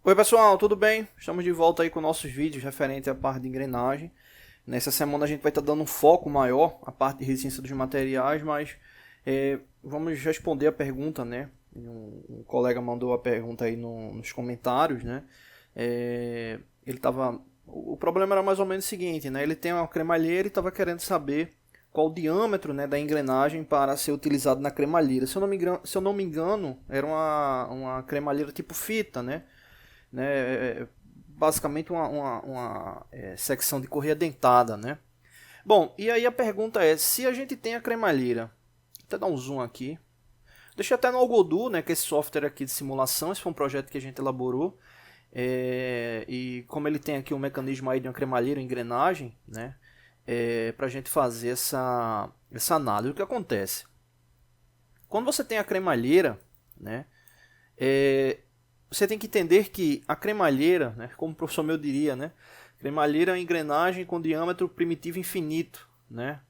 Oi pessoal, tudo bem? Estamos de volta aí com nossos vídeos referentes à parte de engrenagem. Nessa semana a gente vai estar dando um foco maior à parte de resistência dos materiais, mas vamos responder a pergunta, né? Um colega mandou a pergunta aí nos comentários, né? Ele tava, o problema era mais ou menos o seguinte, né? Ele tem uma cremalheira e estava querendo saber qual o diâmetro, né, da engrenagem para ser utilizado na cremalheira. Se eu não me engano, era uma cremalheira tipo fita, né? Basicamente uma secção de correia dentada, né? Bom, e aí a pergunta é, se a gente tem a cremalheira, vou até dar um zoom aqui, deixei até no Algodu, né, que é esse software aqui de simulação, esse foi um projeto que a gente elaborou, e como ele tem aqui um mecanismo aí de uma cremalheira, engrenagem, né, para a gente fazer essa análise. O que acontece? Quando você tem a cremalheira, né, você tem que entender que a cremalheira, né, como o professor meu diria, né, cremalheira é uma engrenagem com diâmetro primitivo infinito, né?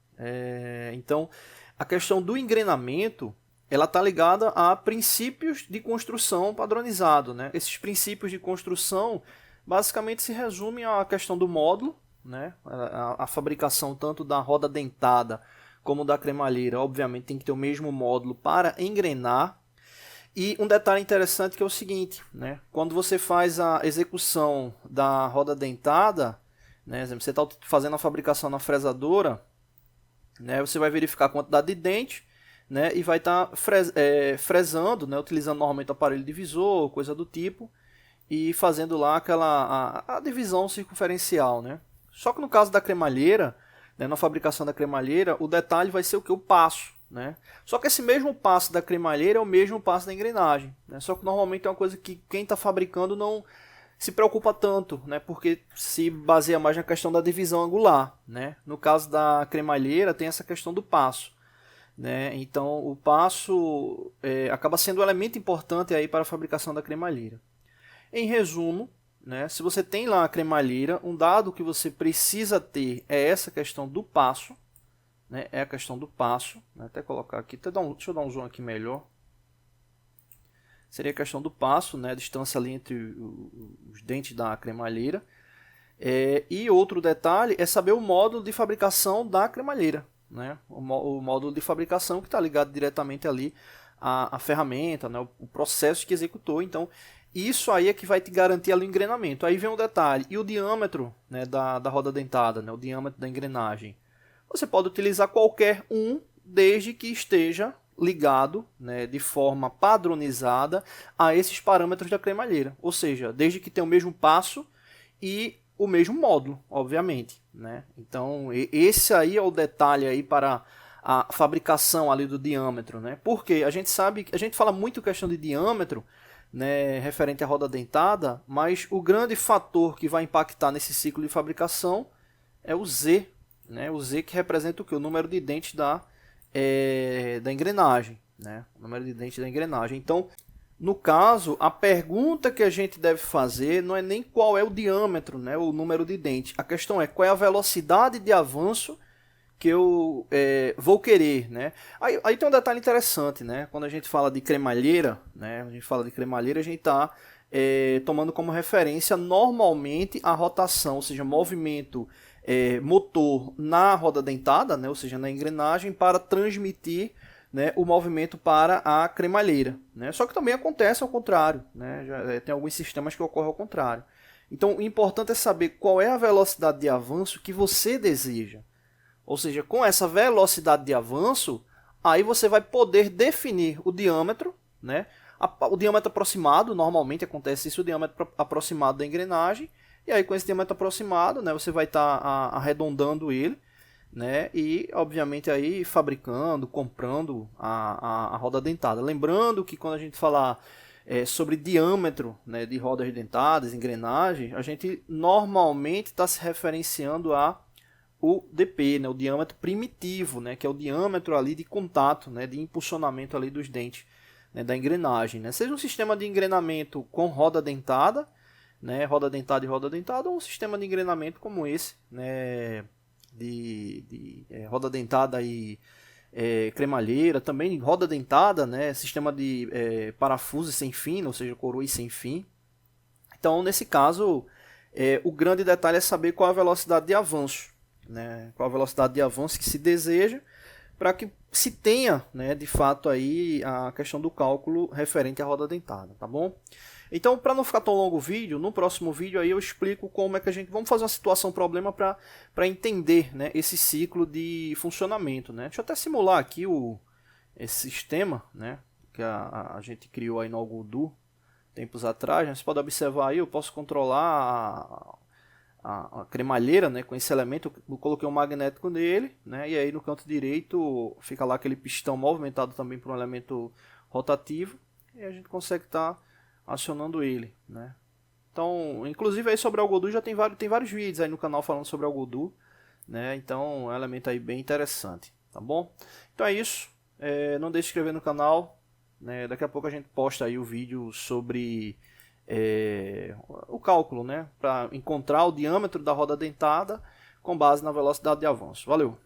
Então, a questão do engrenamento, ela está ligada a princípios de construção padronizado, né? Esses princípios de construção basicamente se resumem à questão do módulo, né? A fabricação tanto da roda dentada como da cremalheira, obviamente tem que ter o mesmo módulo para engrenar. E um detalhe interessante que é o seguinte, né? Quando você faz a execução da roda dentada, né? Você está fazendo a fabricação na fresadora, né? Você vai verificar a quantidade de dente, né? E vai estar fresando, né? Utilizando normalmente o aparelho divisor, coisa do tipo, e fazendo lá a divisão circunferencial, né? Só que no caso da cremalheira, né? Na fabricação da cremalheira, o detalhe vai ser o que? O passo. Né? Só que esse mesmo passo da cremalheira é o mesmo passo da engrenagem. Né? Só que normalmente é uma coisa que quem está fabricando não se preocupa tanto, né? Porque se baseia mais na questão da divisão angular. Né? No caso da cremalheira tem essa questão do passo. Né? Então o passo acaba sendo um elemento importante aí para a fabricação da cremalheira. Em resumo, né? Se você tem lá a cremalheira, um dado que você precisa ter é essa questão do passo. Né, é a questão do passo, né, até colocar aqui, deixa eu dar um zoom aqui melhor, seria a questão do passo, né, a distância ali entre os dentes da cremalheira, e outro detalhe é saber o módulo de fabricação da cremalheira, né, o módulo de fabricação que está ligado diretamente ali à ferramenta, né, o processo que executou. Então isso aí é que vai te garantir ali o engrenamento. Aí vem um detalhe, e o diâmetro, né, da roda dentada, né, o diâmetro da engrenagem. Você pode utilizar qualquer um, desde que esteja ligado, né, de forma padronizada a esses parâmetros da cremalheira. Ou seja, desde que tenha o mesmo passo e o mesmo módulo, obviamente. Né? Então, esse aí é o detalhe aí para a fabricação ali do diâmetro. Né? Porque a gente sabe, a gente fala muito questão de diâmetro, né, referente à roda dentada, mas o grande fator que vai impactar nesse ciclo de fabricação é o Z, né? O Z que representa o que? O número de dentes da engrenagem. Né? O número de dentes da engrenagem. Então, no caso, a pergunta que a gente deve fazer não é nem qual é o diâmetro, né? O número de dentes. A questão é qual é a velocidade de avanço que eu vou querer. Né? Aí tem um detalhe interessante. Né? Quando a gente fala de cremalheira, né? A gente está tomando como referência normalmente a rotação, ou seja, movimento motor na roda dentada, né, ou seja, na engrenagem, para transmitir, né, o movimento para a cremalheira. Né? Só que também acontece ao contrário. Né? Tem alguns sistemas que ocorrem ao contrário. Então, o importante é saber qual é a velocidade de avanço que você deseja. Ou seja, com essa velocidade de avanço, aí você vai poder definir o diâmetro, né? O diâmetro aproximado, normalmente acontece isso, o diâmetro aproximado da engrenagem. E aí com esse diâmetro aproximado, né, você vai estar arredondando ele, né, e obviamente aí fabricando, comprando a roda dentada. Lembrando que quando a gente falar sobre diâmetro, né, de rodas dentadas, engrenagens, a gente normalmente está se referenciando a o DP, né, o diâmetro primitivo, né, que é o diâmetro ali de contato, né, de impulsionamento ali dos dentes, né, da engrenagem. Né. Seja um sistema de engrenamento com roda dentada, né, roda dentada e roda dentada, ou um sistema de engrenamento como esse, né, de roda dentada e cremalheira, também roda dentada, né, sistema de parafuso sem fim, ou seja, coroa sem fim. Então, nesse caso, o grande detalhe é saber qual a velocidade de avanço, né? Qual a velocidade de avanço que se deseja, para que se tenha, né, de fato aí a questão do cálculo referente à roda dentada, tá bom? Então, para não ficar tão longo o vídeo, no próximo vídeo aí eu explico como é que a gente... Vamos fazer uma situação problema para entender, né, esse ciclo de funcionamento, né? Deixa eu até simular aqui esse sistema, né, que a gente criou aí no Algodo tempos atrás. Né? Você pode observar aí, eu posso controlar a cremalheira, né, com esse elemento. Eu coloquei um magnético nele, né, e aí no canto direito fica lá aquele pistão movimentado também por um elemento rotativo, e a gente consegue estar acionando ele, né. Então, inclusive aí sobre Algodo já tem vários vídeos aí no canal falando sobre Algodo, né, então é um elemento aí bem interessante, tá bom? Então é isso, não deixe de se inscrever no canal, né, daqui a pouco a gente posta aí o vídeo sobre... o cálculo, né, para encontrar o diâmetro da roda dentada com base na velocidade de avanço. Valeu!